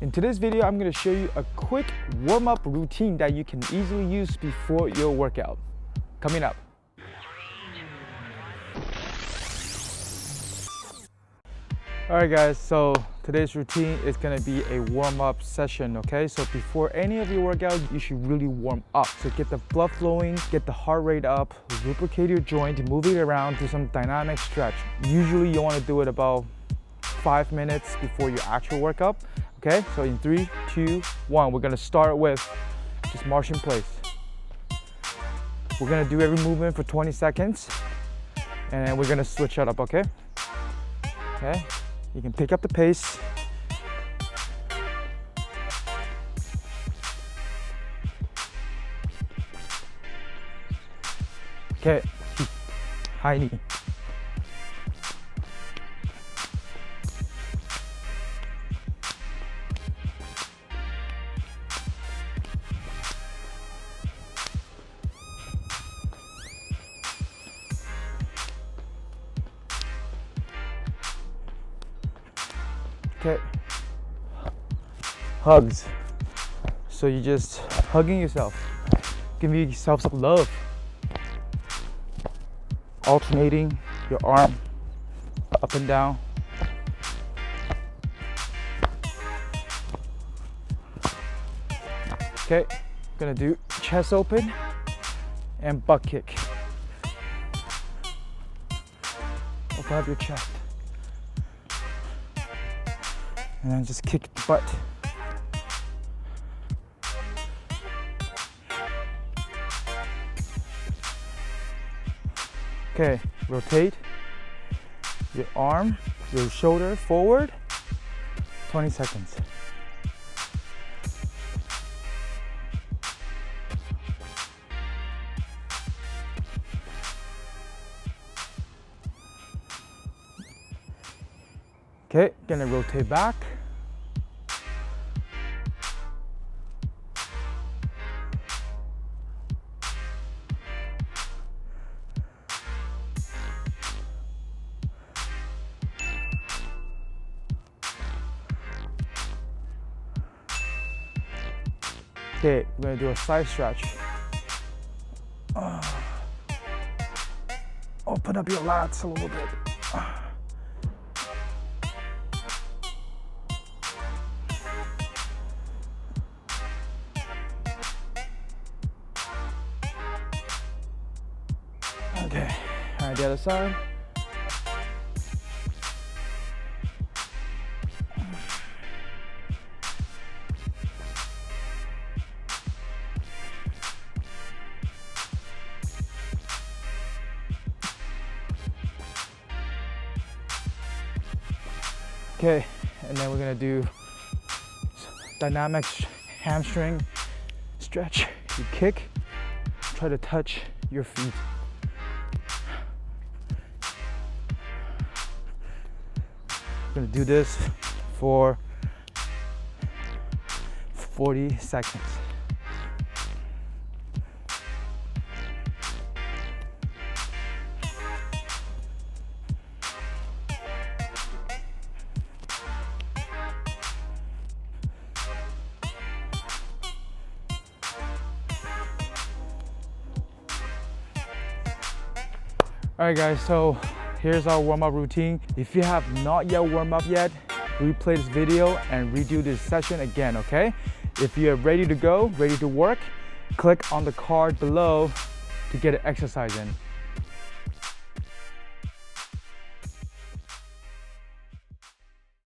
In today's video, I'm going to show you a quick warm-up routine that you can easily use before your workout. Coming up. Alright guys, so today's routine is going to be a warm-up session, okay? So before any of your workout, you should really warm up. So get the blood flowing, get the heart rate up, lubricate your joint, move it around, do some dynamic stretch. Usually you want to do it about 5 minutes before your actual workout. Okay, so in 3, 2, 1, we're gonna start with just march in place. We're gonna do every movement for 20 seconds and then we're gonna switch it up, okay? Okay, you can pick up the pace. Okay, high knee. Okay, hugs. So you just hugging yourself, giving yourself some love, alternating your arm up and down. Okay, gonna do chest open and butt kick. Open up your chest. And then just kick the butt. Okay, rotate your arm, your shoulder forward, 20 seconds. Okay, gonna rotate back. Okay, we're gonna do a side stretch. Open up your lats a little bit. Okay, all right, the other side. Okay, and then we're gonna do dynamic hamstring stretch. You kick, try to touch your feet. We're gonna do this for 40 seconds. Alright guys, so here's our warm-up routine. If you have not yet warmed up yet, replay this video and redo this session again, okay? If you're ready to go, ready to work, click on the card below to get an exercise in.